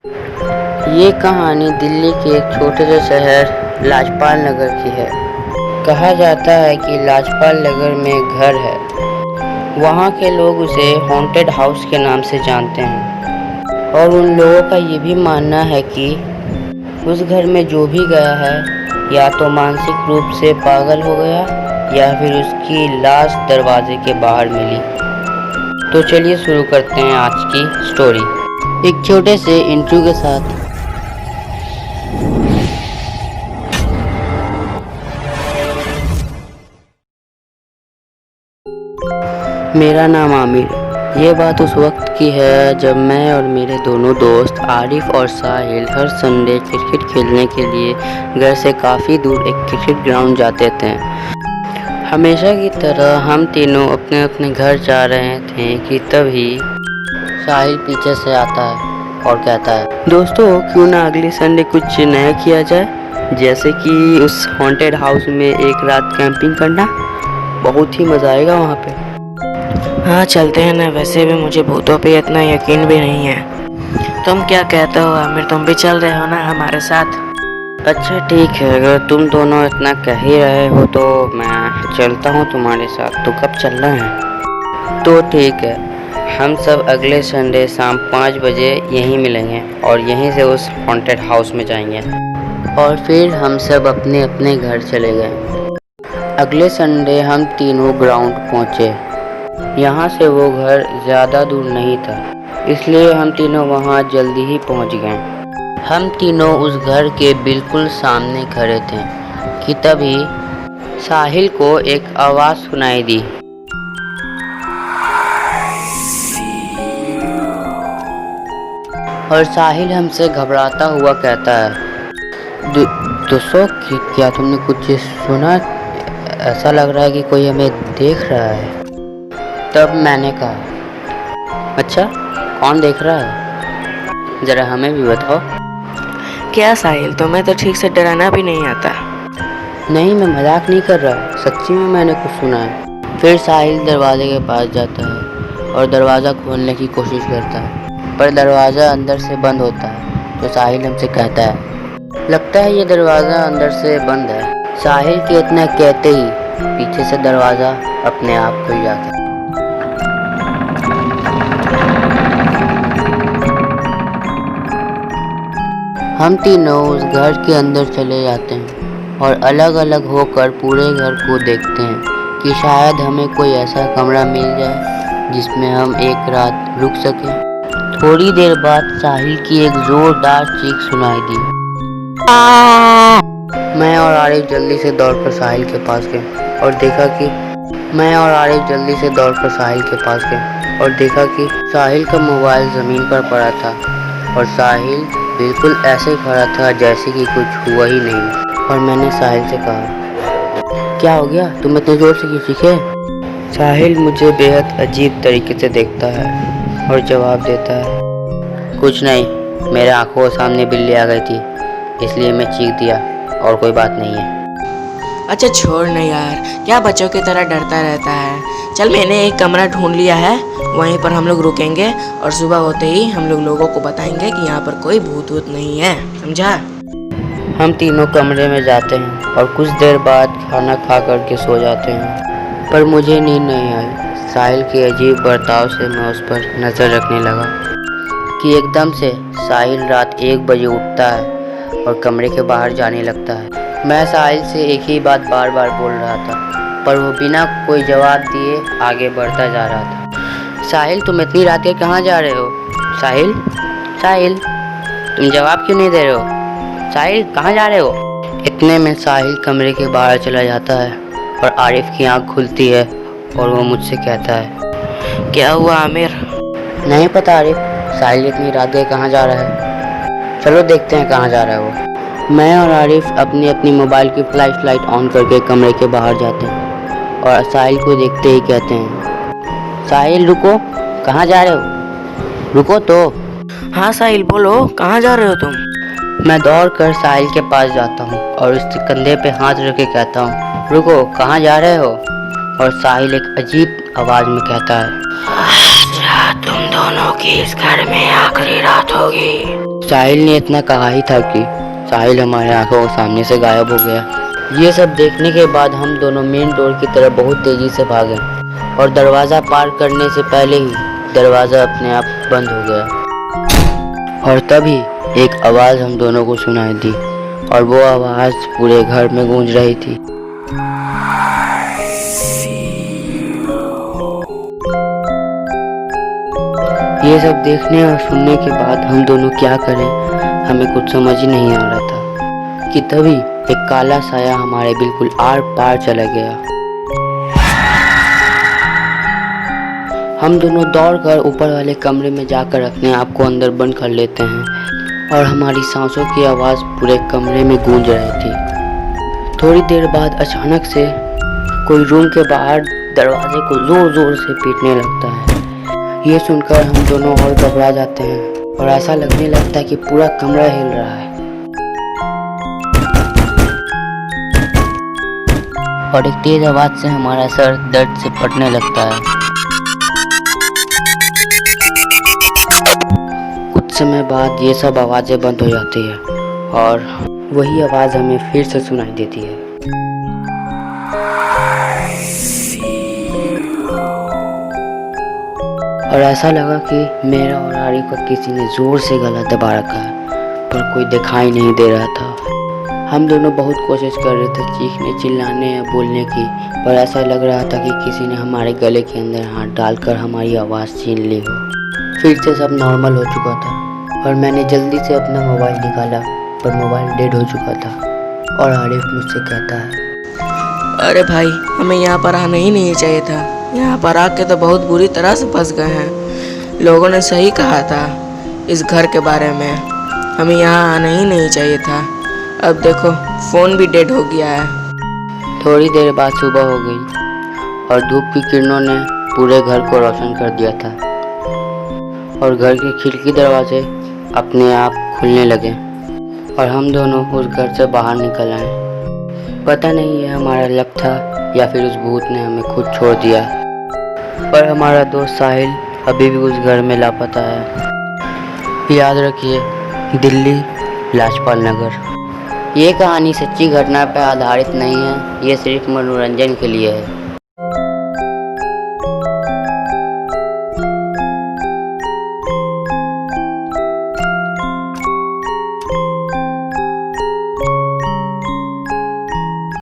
ये कहानी दिल्ली के एक छोटे से शहर लाजपाल नगर की है। कहा जाता है कि लाजपाल नगर में घर है। वहाँ के लोग उसे हॉन्टेड हाउस के नाम से जानते हैं और उन लोगों का ये भी मानना है कि उस घर में जो भी गया है या तो मानसिक रूप से पागल हो गया या फिर उसकी लाश दरवाजे के बाहर मिली। तो चलिए शुरू करते हैं आज की स्टोरी एक छोटे से इंट्रो के साथ। मेरा नाम आमिर। ये बात उस वक्त की है जब मैं और मेरे दोनों दोस्त आरिफ और साहिल हर संडे क्रिकेट खेलने के लिए घर से काफ़ी दूर एक क्रिकेट ग्राउंड जाते थे। हमेशा की तरह हम तीनों अपने अपने घर जा रहे थे कि तभी साहिल पीछे से आता है और कहता है, दोस्तों क्यों ना अगले संडे कुछ नया किया जाए, जैसे कि उस हॉन्टेड हाउस में एक रात कैंपिंग करना। बहुत ही मज़ा आएगा वहाँ पे। हाँ चलते हैं ना। वैसे भी मुझे भूतों पे इतना यकीन भी नहीं है। तुम क्या कहते हो आमिर, तुम भी चल रहे हो ना हमारे साथ? अच्छा ठीक है, अगर तुम दोनों इतना कह ही रहे हो तो मैं चलता हूँ तुम्हारे साथ। तो कब चलना है? तो ठीक है, हम सब अगले संडे शाम 5 बजे यहीं मिलेंगे और यहीं से उस हॉन्टेड हाउस में जाएंगे। और फिर हम सब अपने अपने घर चले गए। अगले संडे हम तीनों ग्राउंड पहुँचे। यहाँ से वो घर ज़्यादा दूर नहीं था, इसलिए हम तीनों वहाँ जल्दी ही पहुँच गए। हम तीनों उस घर के बिल्कुल सामने खड़े थे कि तभी साहिल को एक आवाज़ सुनाई दी। और साहिल हमसे घबराता हुआ कहता है, दोस्तों क्या तुमने कुछ सुना? ऐसा लग रहा है कि कोई हमें देख रहा है। तब मैंने कहा, अच्छा कौन देख रहा है, ज़रा हमें भी बताओ। क्या साहिल, तुम्हें तो ठीक से डराना भी नहीं आता? नहीं, मैं मजाक नहीं कर रहा, सच्ची में मैंने कुछ सुना है। फिर साहिल दरवाजे के पास जाता है और दरवाज़ा खोलने की कोशिश करता है, पर दरवाज़ा अंदर से बंद होता है। तो साहिल हमसे कहता है, लगता है ये दरवाज़ा अंदर से बंद है। साहिल के इतना कहते ही पीछे से दरवाज़ा अपने आप खुल जाता है। हम तीनों उस घर के अंदर चले जाते हैं और अलग अलग होकर पूरे घर को देखते हैं कि शायद हमें कोई ऐसा कमरा मिल जाए जिसमें हम एक रात रुक सकें। थोड़ी देर बाद साहिल की एक जोरदार चीख सुनाई दी। मैं और आरिफ जल्दी से दौड़कर साहिल के पास गए और देखा कि साहिल का मोबाइल ज़मीन पर पड़ा था और साहिल बिल्कुल ऐसे खड़ा था जैसे कि कुछ हुआ ही नहीं। और मैंने साहिल से कहा, क्या हो गया, तुम इतने जोर से क्यों चीखे? साहिल मुझे बेहद अजीब तरीके से देखता है और जवाब देता है, कुछ नहीं, मेरे आंखों के सामने बिल्ली आ गई थी इसलिए मैं चीख दिया, और कोई बात नहीं है। अच्छा छोड़ ना यार, क्या बच्चों की तरह डरता रहता है। चल मैंने एक कमरा ढूंढ लिया है, वहीं पर हम लोग रुकेंगे और सुबह होते ही हम लोग लोगों को बताएंगे कि यहाँ पर कोई भूत वूत नहीं है, समझा? हम तीनों कमरे में जाते हैं और कुछ देर बाद खाना खा करके सो जाते हैं, पर मुझे नींद नहीं आई। साहिल के अजीब बर्ताव से मैं उस पर नज़र रखने लगा कि एकदम से साहिल रात 1 बजे उठता है और कमरे के बाहर जाने लगता है। मैं साहिल से एक ही बात बार बार बोल रहा था, पर वो बिना कोई जवाब दिए आगे बढ़ता जा रहा था। साहिल तुम इतनी रात के कहाँ जा रहे हो? साहिल तुम जवाब क्यों नहीं दे रहे हो? साहिल कहाँ जा रहे हो? इतने में साहिल कमरे के बाहर चला जाता है और आरिफ की आँख खुलती है और वो मुझसे कहता है, क्या हुआ आमिर? नहीं पता आरिफ, साहिल इतनी रात के कहाँ जा रहा है, चलो देखते हैं कहाँ जा रहा है वो। मैं और आरिफ अपनी अपनी मोबाइल की फ्लैश लाइट ऑन करके कमरे के बाहर जाते हैं और साहिल को देखते ही कहते हैं, साहिल रुको, कहाँ जा रहे हो, रुको तो। हाँ साहिल बोलो, कहाँ जा रहे हो तुम? मैं दौड़कर साहिल के पास जाता हूँ और उसके कंधे पे हाथ रख के कहता हूँ, रुको, कहाँ जा रहे हो? और साहिल एक अजीब आवाज़ में कहता है, तुम दोनों की इस घर में आखिरी रात होगी। साहिल ने इतना कहा ही था कि साहिल हमारे आंखों के सामने से गायब हो गया। ये सब देखने के बाद हम दोनों मेन डोर की तरफ बहुत तेजी से भागे और दरवाज़ा पार करने से पहले ही दरवाज़ा अपने आप बंद हो गया। और तभी एक आवाज़ हम दोनों को सुनाई दी और वो आवाज़ पूरे घर में गूंज रही थी। ये सब देखने और सुनने के बाद हम दोनों क्या करें, हमें कुछ समझ ही नहीं आ रहा था कि तभी एक काला साया हमारे बिल्कुल आर पार चला गया। हम दोनों दौड़कर ऊपर वाले कमरे में जाकर अपने आप को अंदर बंद कर लेते हैं और हमारी सांसों की आवाज़ पूरे कमरे में गूंज रही थी। थोड़ी देर बाद अचानक से कोई रूम के बाहर दरवाजे को ज़ोर ज़ोर से पीटने लगता है। ये सुनकर हम दोनों और घबरा जाते हैं और ऐसा लगने लगता है कि पूरा कमरा हिल रहा है और एक तेज आवाज से हमारा सर दर्द से फटने लगता है। कुछ समय बाद ये सब आवाज़ें बंद हो जाती है और वही आवाज़ हमें फिर से सुनाई देती है। और ऐसा लगा कि मेरा और आरी को किसी ने ज़ोर से गला दबा रखा है, पर कोई दिखाई नहीं दे रहा था। हम दोनों बहुत कोशिश कर रहे थे चीखने, चिल्लाने या बोलने की, पर ऐसा लग रहा था कि किसी ने हमारे गले के अंदर हाथ डालकर हमारी आवाज़ छीन ली हो। फिर से सब नॉर्मल हो चुका था और मैंने जल्दी से अपना मोबाइल निकाला, पर मोबाइल डेड हो चुका था। और आरिफ मुझसे कहता है, अरे भाई, हमें यहाँ पर आना ही नहीं चाहिए था। यहाँ पर आके तो बहुत बुरी तरह से फंस गए हैं। लोगों ने सही कहा था इस घर के बारे में, हमें यहाँ आना ही नहीं चाहिए था। अब देखो, फ़ोन भी डेड हो गया है। थोड़ी देर बाद सुबह हो गई और धूप की किरणों ने पूरे घर को रोशन कर दिया था और घर के खिड़की दरवाजे अपने आप खुलने लगे और हम दोनों उस घर से बाहर निकल आए। पता नहीं ये हमारा लक था या फिर उस भूत ने हमें खुद छोड़ दिया, पर हमारा दोस्त साहिल अभी भी उस घर में लापता है। याद रखिए, दिल्ली, लाजपत नगर। ये कहानी सच्ची घटना पर आधारित नहीं है, ये सिर्फ मनोरंजन के लिए है।